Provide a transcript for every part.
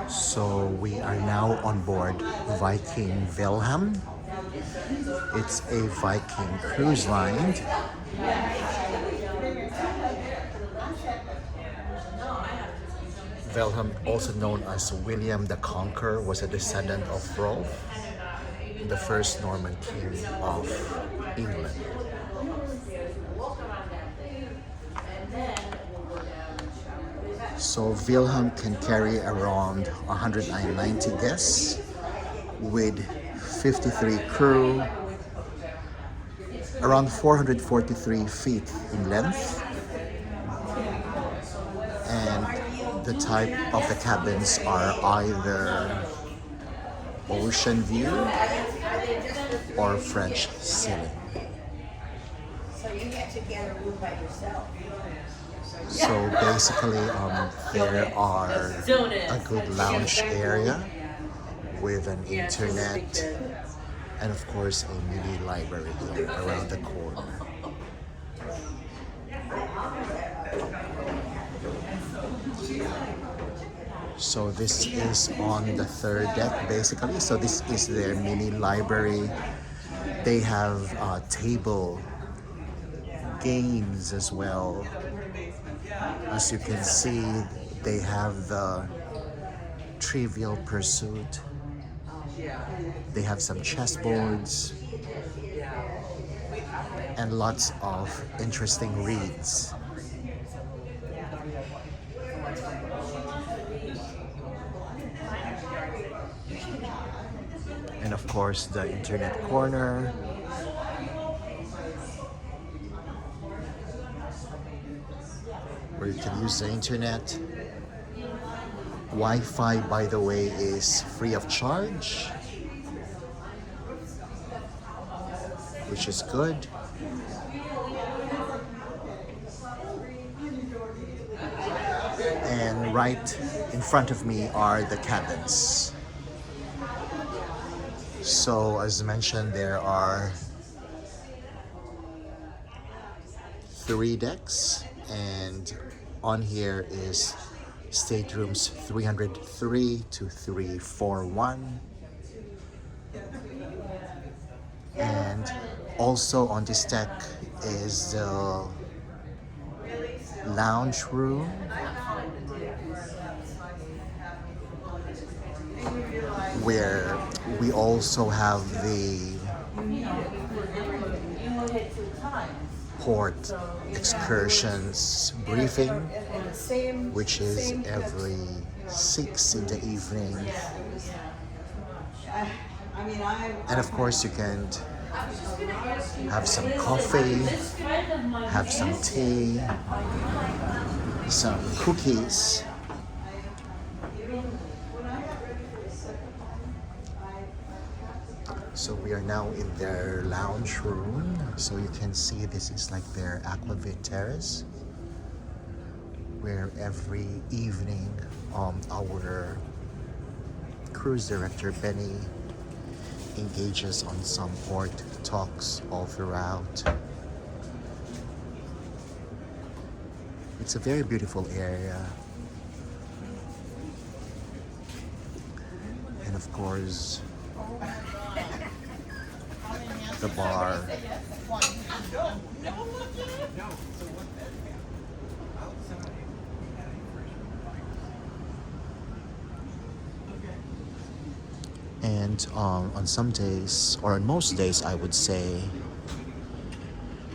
So we are now on board Viking Wilhelm. It's a Viking cruise line. Wilhelm, also known as William the Conqueror, was a descendant of Rolf, the first Norman king of England. So Wilhelm can carry around 190 guests with 53 crew, around 443 feet in length, and the type of the cabins are either ocean view or French ceiling. So you get to get a room by yourself. So basically, there are a good lounge area with an internet and of course a mini library here around the corner. So this is on the third deck basically. So this is their mini library. They have table games as well. As you can see, they have the Trivial Pursuit. They have some chessboards and lots of interesting reads. And of course, the internet corner. Where you can use the internet. Wi-Fi, by the way, is free of charge, which is good. And right in front of me are the cabins. So as mentioned, there are 3 decks, and on here is staterooms 303 to 341. And also on this deck is the lounge room, where we also have the port excursions briefing, which is every 6 in the evening. And of course you can have some coffee, have some tea, some cookies. So we are now in their lounge room. So you can see this is like their Aquavit terrace, where every evening our cruise director Benny engages on some port talks all throughout. It's a very beautiful area. And of course, the bar. And on some days, or on most days I would say,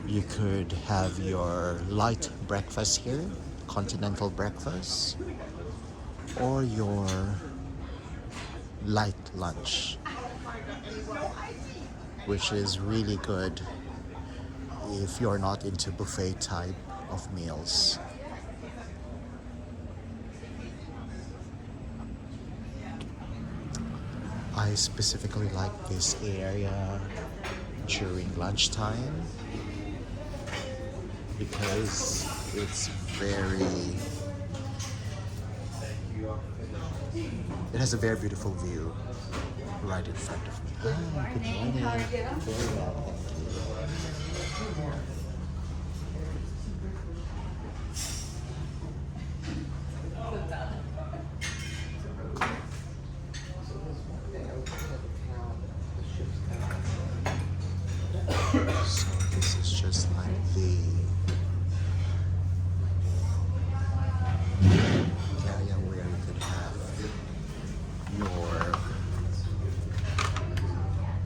you could have your light breakfast here, continental breakfast, or your light lunch, which is really good if you're not into buffet type of meals. I specifically like this area during lunchtime because it's it has a very beautiful view right in front of me. Ah, good morning. Very well, thank you.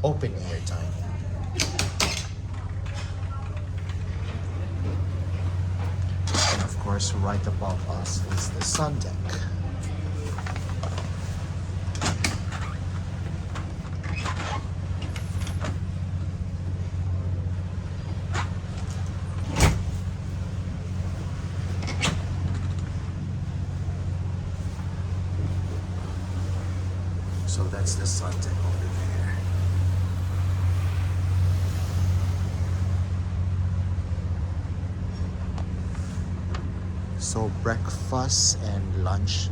open air dining. And of course, right above us is the sun deck. So that's the sun deck over there. So breakfast and lunch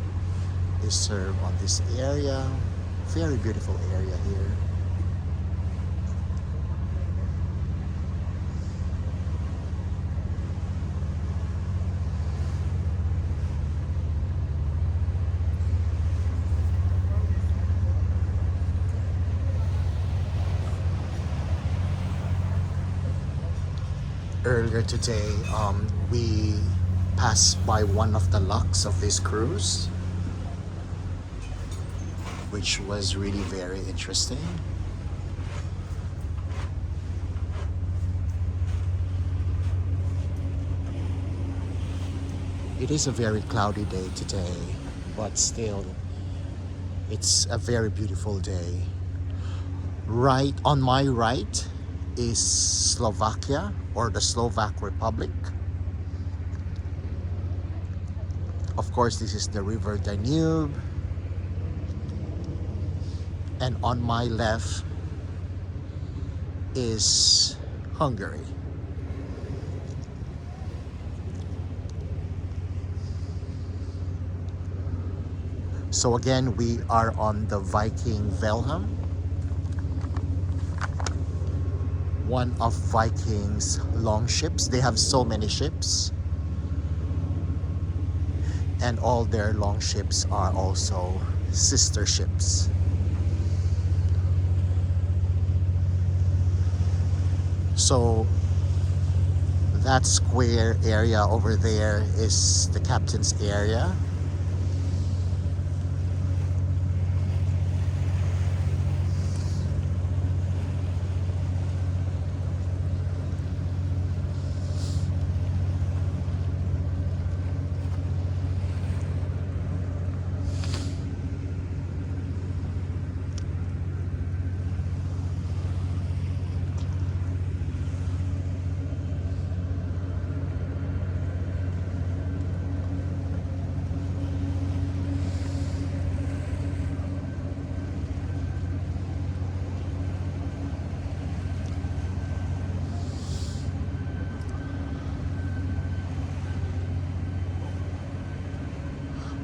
is served on this area. Very beautiful area here. Earlier today, we passed by one of the locks of this cruise, which was really very interesting. It is a very cloudy day today, but still, it's a very beautiful day. Right on my right is Slovakia, or the Slovak Republic. Of course, this is the river Danube. And on my left is Hungary. So again, we are on the Viking Wilhelm, one of Viking's long ships. They have so many ships, and all their long ships are also sister ships. So that square area over there is the captain's area.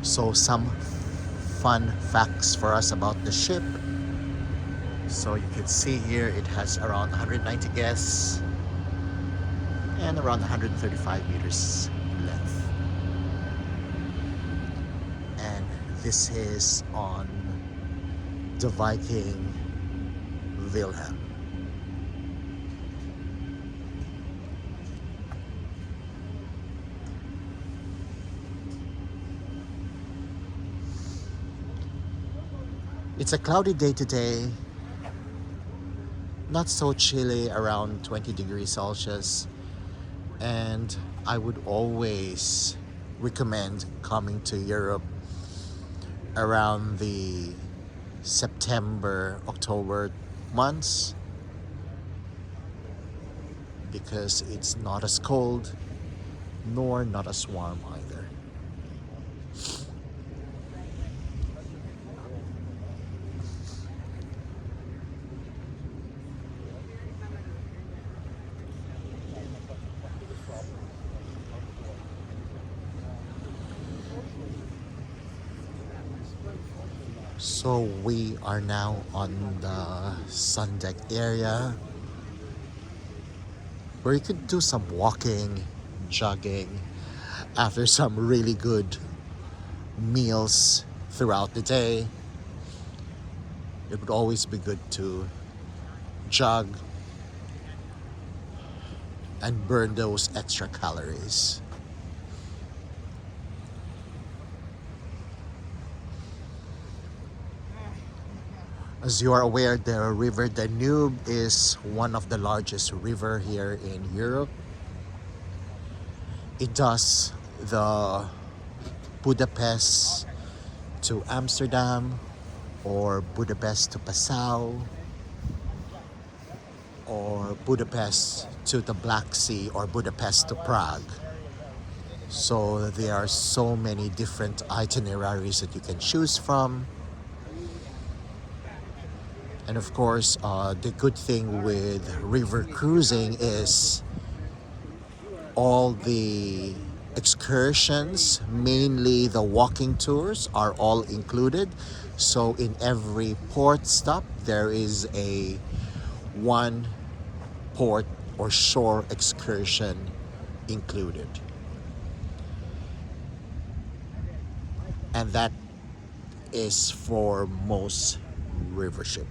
So some fun facts for us about the ship. So you can see here it has around 190 guests and around 135 meters length. And this is on the Viking Wilhelm. It's a cloudy day today, not so chilly, around 20 degrees Celsius, and I would always recommend coming to Europe around the September, October months, because it's not as cold nor not as warm either. So we are now on the sun deck area, where you could do some walking, jogging after some really good meals throughout the day. It would always be good to jog and burn those extra calories. As you are aware, the river Danube is one of the largest river here in Europe. It does the Budapest to Amsterdam, or Budapest to Passau, or Budapest to the Black Sea, or Budapest to Prague. So there are so many different itineraries that you can choose from. And of course, the good thing with river cruising is all the excursions, mainly the walking tours, are all included. So in every port stop, there is a one port or shore excursion included. And that is for most river ship.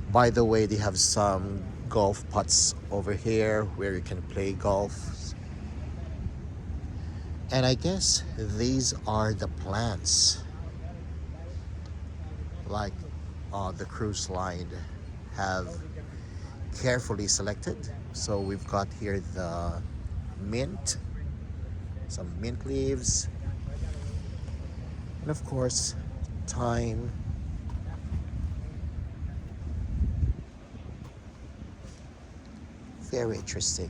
By the way, they have some golf putts over here where you can play golf. And I guess these are the plants, like the cruise line have carefully selected. So we've got here the mint, some mint leaves, and of course thyme. Very interesting.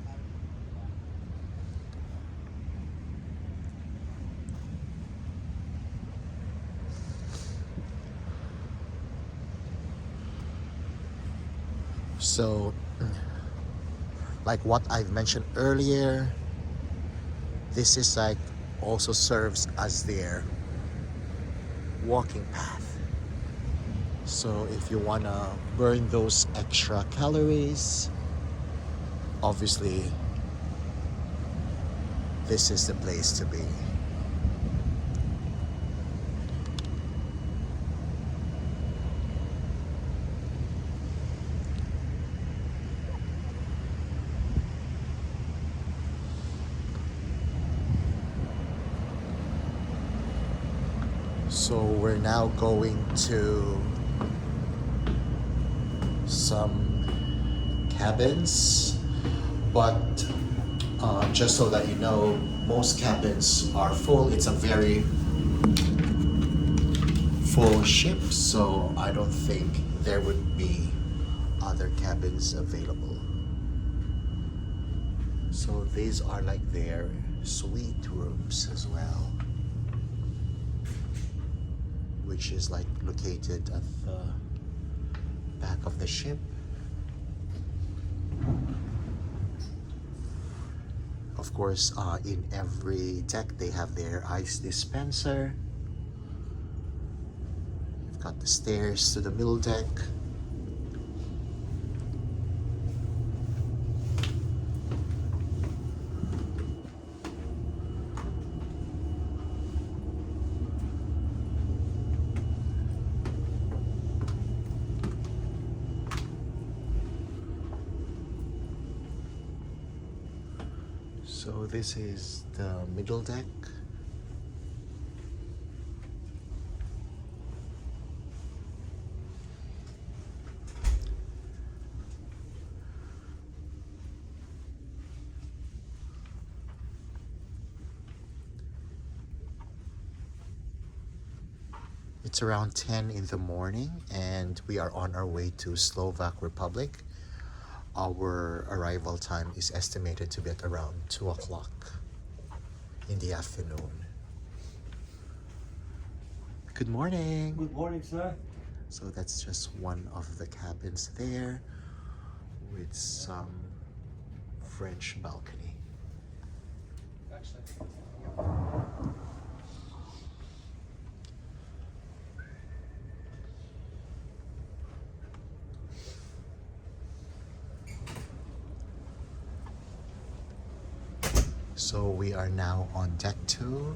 So, like what I've mentioned earlier, this is like also serves as their walking path. So if you wanna burn those extra calories, obviously this is the place to be. So we're now going to some cabins, but just so that you know, most cabins are full. It's a very full ship, so I don't think there would be other cabins available. So these are like their suite rooms as well, which is like located at the back of the ship. Of course, in every deck they have their ice dispenser. You've got the stairs to the middle deck. So this is the middle deck. It's around 10 in the morning and we are on our way to Slovak Republic. Our arrival time is estimated to be at around 2 o'clock in the afternoon. Good morning. Good morning, sir. So that's just one of the cabins there with some French balcony. So we are now on deck 2.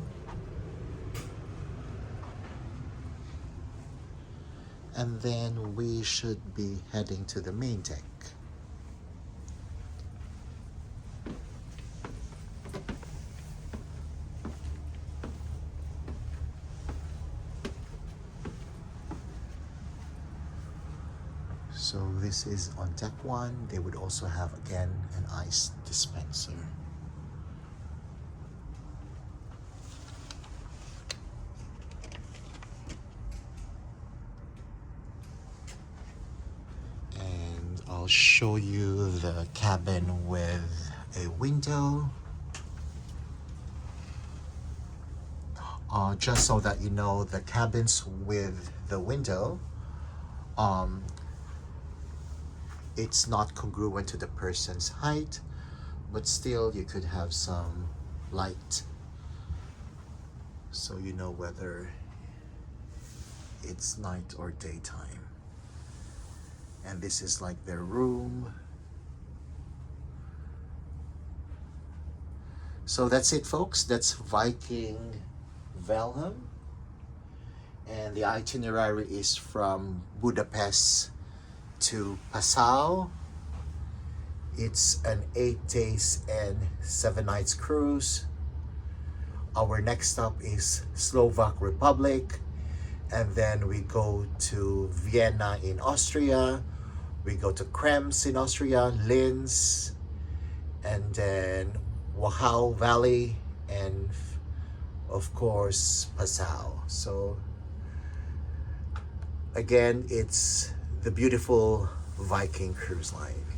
And then we should be heading to the main deck. So this is on deck one. They would also have again an ice dispenser. And I'll show you the cabin with a window. Just so that you know, the cabins with the window, it's not congruent to the person's height, but still you could have some light, so you know whether it's night or daytime. And this is like their room. So that's it, folks. That's Viking Valham, and the itinerary is from Budapest to Passau. It's an 8 days and 7 nights cruise. Our next stop is Slovak Republic, and then we go to Vienna in Austria, we go to Krems in Austria, Linz, and then Wachau Valley, and of course Passau. So again, it's the beautiful Viking cruise line.